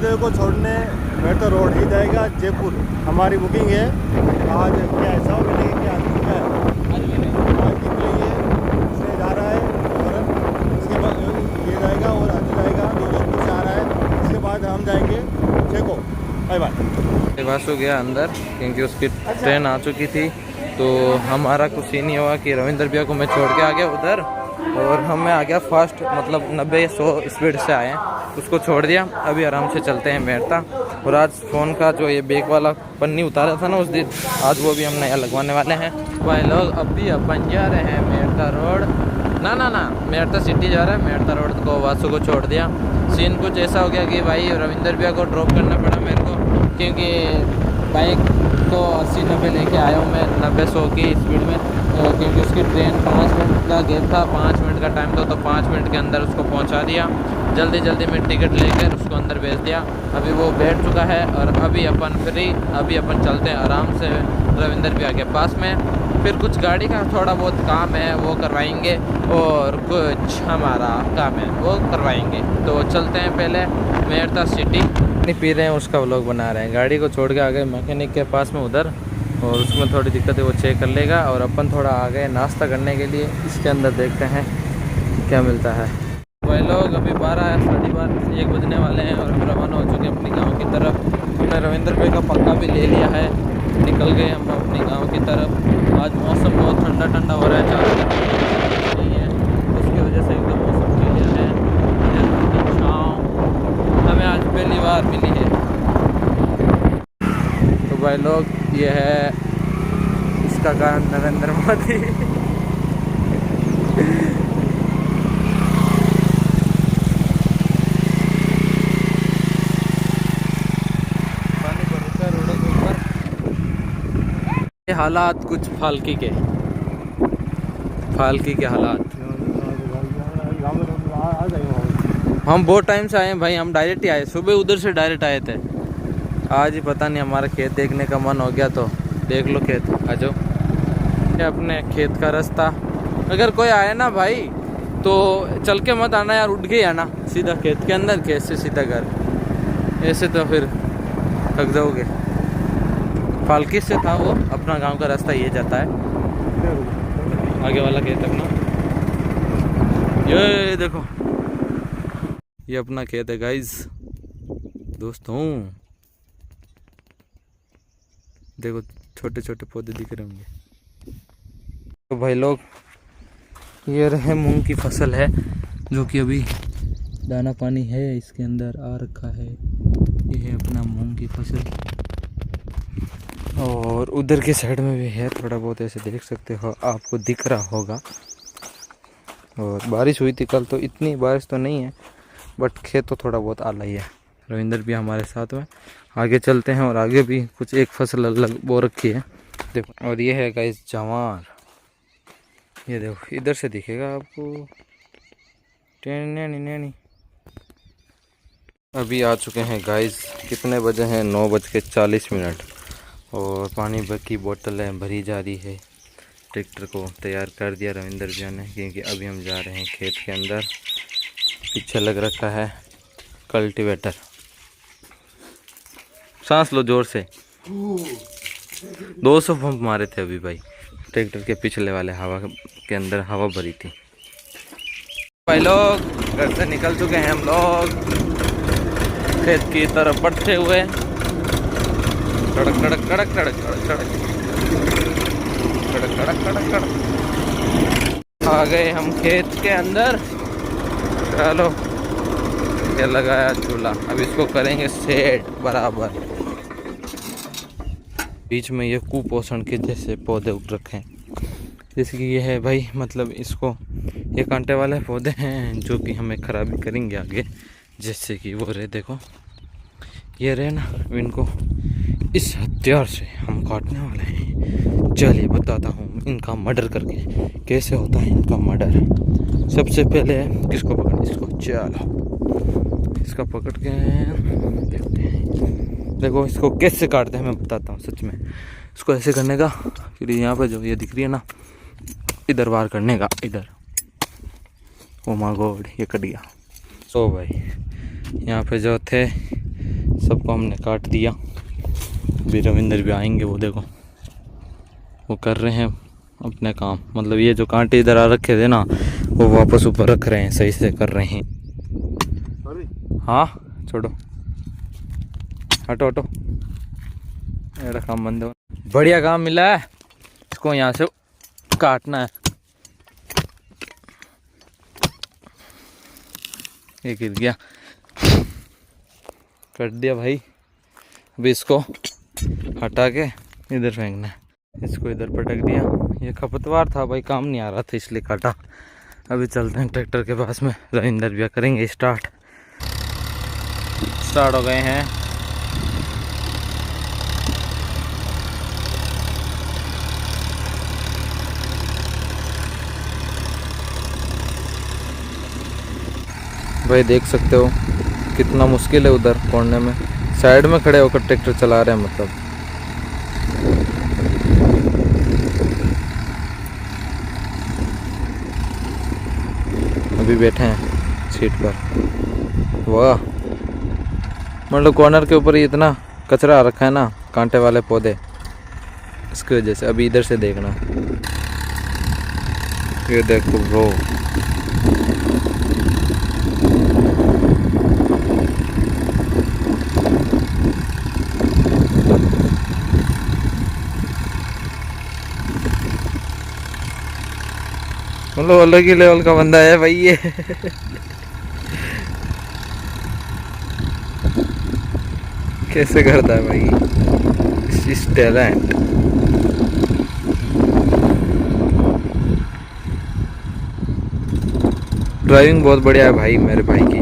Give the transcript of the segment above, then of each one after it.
रविंद्र को छोड़ने metro road ही जाएगा जयपुर। हमारी बुकिंग है। आज क्या है, 100 मिलेगी क्या? क्या है आज निकलेंगे। इसलिए जा रहा है और इसके बाद ये जाएगा और आगे जाएगा, जोधपुर से आ रहा है। इसके बाद हम जाएंगे चेको। Bye bye. वासु गया अंदर क्योंकि उसकी ट्रेन आ चुकी थी, तो हमारा कुछ ही नहीं हुआ कि रविंद्र भैया को मैं छोड़ के आ गया उधर, और हमें आ गया फास्ट, मतलब 90-100 स्पीड से आए, उसको छोड़ दिया। अभी आराम से चलते हैं मेरता। और आज फ़ोन का जो ये बैग वाला पन्नी उतारा था ना उस दिन, आज वो भी हम नया लगवाने वाले हैं। भाई लोग अभी अपन जा रहे हैं मेरता रोड, ना मेरता सिटी जा रहा है। मेरता रोड को वासु को छोड़ दिया। सीन कुछ ऐसा हो गया कि भाई रविंद्र भैया को ड्रॉप करना पड़ा मेरे को, क्योंकि बाइक तो 80-90 लेके आया हूँ मैं 90-100 की स्पीड में, क्योंकि उसकी ट्रेन 5 मिनट का गेप था, 5 मिनट का टाइम था, तो 5 मिनट के अंदर उसको पहुंचा दिया। जल्दी में टिकट लेकर उसको अंदर भेज दिया। अभी वो बैठ चुका है और अभी अपन फ्री, अभी अपन चलते हैं आराम से रविंद्र भैया के पास में। फिर कुछ गाड़ी का थोड़ा बहुत काम है वो करवाएंगे, और कुछ हमारा काम है वो करवाएंगे। तो चलते हैं पहले मेरता सिटी। नहीं पी रहे हैं उसका व्लॉग बना रहे हैं। गाड़ी को छोड़ के आ गए मैकेनिक के पास में उधर, और उसमें थोड़ी दिक्कत है, वो चेक कर लेगा। और अपन थोड़ा आ गए नाश्ता करने के लिए, इसके अंदर देखते हैं क्या मिलता है। वही लोग अभी 12 साढ़े 12 1 बजने वाले हैं और हम रवाना हो चुके हैं अपनी गांव की तरफ। हमने रविंद्र भाई का पक्का भी ले लिया है, निकल गए हम अपनी गांव की तरफ। आज मौसम बहुत ठंडा हो रहा है, चारों नहीं है, उसकी वजह से एकदम मौसम क्लियर है। छाँव हमें आज पहली बार मिली है। तो भाई लोग ये है इसका कारण नरेंद्र मोदी। हालात कुछ फाल्की के हालात। हम बहुत टाइम से आए हैं भाई, हम डायरेक्ट ही आए, सुबह उधर से डायरेक्ट आए थे। आज ही पता नहीं हमारा खेत देखने का मन हो गया, तो देख लो खेत, आ जाओ। ये अपने खेत का रास्ता। अगर कोई आए ना भाई तो चल के मत आना यार, उठ के आना सीधा खेत के अंदर, कैसे सीधा घर, ऐसे तो फिर थक जाओगे। फाल्की से था वो, अपना गांव का रास्ता ये जाता है, आगे वाला खेत अपना। ये देखो ये अपना खेत है गाइस, दोस्तों देखो छोटे छोटे पौधे दिख रहे होंगे। तो भाई लोग ये रहे मूंग की फसल है, जो कि अभी दाना पानी है इसके अंदर आ रखा है। ये है अपना मूंग की फसल, और उधर के साइड में भी है थोड़ा बहुत, ऐसे देख सकते हो, आपको दिख रहा होगा। और बारिश हुई थी कल, तो इतनी बारिश तो नहीं है, बट खेत तो थोड़ा बहुत आला ही है। रविंद्र भी हमारे साथ में आगे चलते हैं, और आगे भी कुछ एक फसल अलग बो रखी है देखो। और ये है गाइस जवार, ये देखो इधर से दिखेगा आपको। अभी आ चुके हैं गाइस, कितने बजे हैं, 9:40, और पानी की बोतलें भरी जा रही है। ट्रैक्टर को तैयार कर दिया रविंद्र भैया ने, क्योंकि अभी हम जा रहे हैं खेत के अंदर। पीछे लग रखा है कल्टीवेटर, सांस लो जोर से। 200 पंप मारे थे अभी भाई, ट्रैक्टर के पिछले वाले हवा के अंदर हवा भरी थी। भाई लोग घर से निकल चुके हैं हम लोग, खेत की तरफ बढ़ते हुए। कड़क कड़क कड़क कड़क कड़क कड़क कड़क कड़क कड़क कड़क आ गए हम खेत के अंदर। चलो ये लगाया चूल्हा, अब इसको करेंगे सेट बराबर। बीच में ये कुपोषण के जैसे पौधे उग रखे हैं, जैसे कि ये है भाई, मतलब इसको ये कांटे वाले पौधे हैं जो कि हमें खराबी करेंगे आगे। जैसे कि वो रहे, देखो ये रहे ना, इनको इस हथियार से हम काटने वाले हैं। चलिए बताता हूँ इनका मर्डर करके कैसे होता है इनका मर्डर। सबसे पहले किसको पकड़, इसको, चलो इसका पकड़ के देखते हैं। देखो इसको कैसे काटते हैं मैं बताता हूँ सच में। इसको ऐसे करने का, फिर यहाँ पे जो ये दिख रही है ना, इधर वार करने का, इधर। ओ माय गॉड, ये कट गया। सो भाई यहाँ पे जो थे सबको हमने काट दिया। अभी रविंदर भी आएंगे, वो देखो वो कर रहे हैं अपने काम। मतलब ये जो कांटे इधर आ रखे थे ना, वो वापस ऊपर रख रहे हैं, सही से कर रहे हैं। हाँ छोड़ो, हटो हटो, मेरा काम बंद हो। बढ़िया काम मिला है, इसको यहाँ से काटना है। ये गिर गया, कट दिया भाई। अभी इसको हटा के इधर फेंकना है। इसको इधर पटक दिया। ये खपतवार था भाई, काम नहीं आ रहा था इसलिए काटा। अभी चलते हैं ट्रैक्टर के पास में, रविंदर भैया करेंगे स्टार्ट हो गए हैं। भाई देख सकते हो कितना मुश्किल है उधर कोने में, साइड में खड़े होकर ट्रैक्टर चला रहे हैं। मतलब अभी बैठे हैं सीट पर। वाह, मतलब कॉर्नर के ऊपर इतना कचरा रखा है ना, कांटे वाले पौधे, इसकी वजह से। अभी इधर से देखना, ये देखो ब्रो, मतलब अलग ही लेवल का बंदा है भाई ये। कैसे करता है भाई इस टैलेंट। ड्राइविंग बहुत बढ़िया है भाई मेरे भाई की।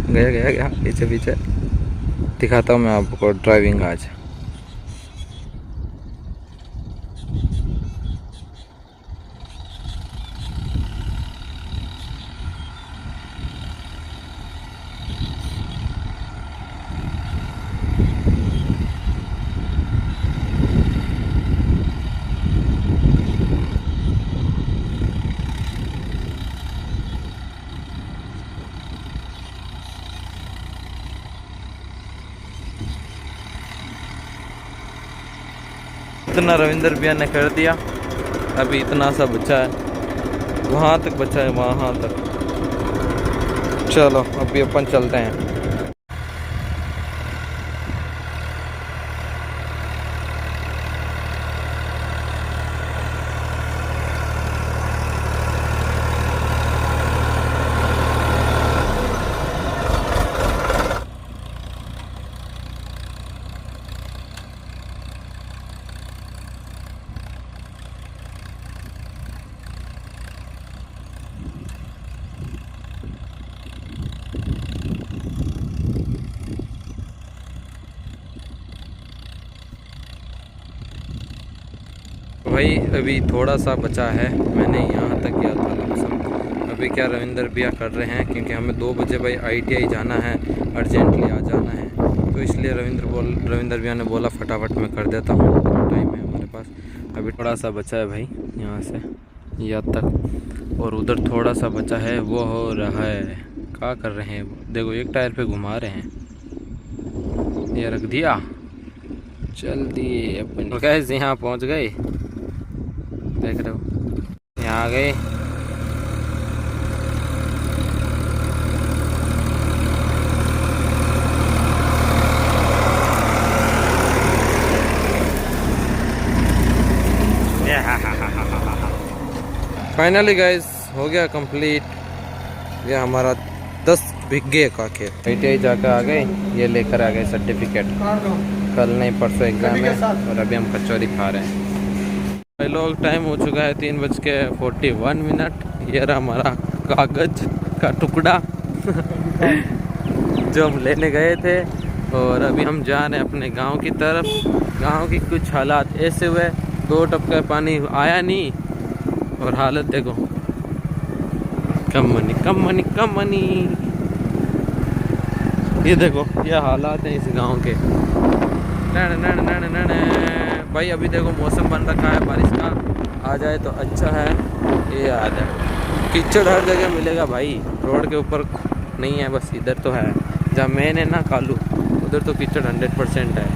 गया गया गया पीछे पीछे। दिखाता हूँ मैं आपको ड्राइविंग आज। इतना रविंदर भैया ने कर दिया। अभी इतना सा बचा है, वहाँ तक बचा है, वहाँ तक। चलो अभी अपन चलते हैं। भाई अभी थोड़ा सा बचा है, मैंने यहाँ तक किया था लमसम। अभी क्या रविंदर भैया कर रहे हैं, क्योंकि हमें 2 बजे भाई ITI जाना है, अर्जेंटली आ जाना है, तो इसलिए रविंदर भैया ने बोला फटाफट मैं कर देता हूँ, टाइम है हमारे पास। अभी थोड़ा सा बचा है भाई यहाँ से यहाँ तक, और उधर थोड़ा सा बचा है, वो हो रहा है। क्या कर रहे हैं वो, देखो एक टायर पे घुमा रहे हैं। ये रख दिया, चल दिए अपन। गैस यहाँ पहुँच गए, देख रहे हो यहाँ आ गए। फाइनली गाइस हो गया कंप्लीट। ये हमारा 10 बीघे का खेत। ITI जाकर आ गए, ये लेकर आ गए सर्टिफिकेट। कल नहीं परसों एग्जाम है, और अभी हम कचौरी खा रहे हैं भाई लोग। टाइम हो चुका है 3:41। ये रहा हमारा कागज का टुकड़ा जो हम लेने गए थे, और अभी हम जा रहे हैं अपने गांव की तरफ। गांव की कुछ हालात ऐसे हुए, 2 टपका पानी आया नहीं, और हालत देखो, कम मनी कम मनी कम मनी। ये देखो ये हालात हैं इस गांव के। भाई अभी देखो मौसम बन रखा है बारिश का, आ जाए तो अच्छा है, ये याद है। कीचड़ हर जगह मिलेगा भाई, रोड के ऊपर नहीं है, बस इधर तो है। जहाँ मेन है ना कालू, उधर तो कीचड़ 100% है।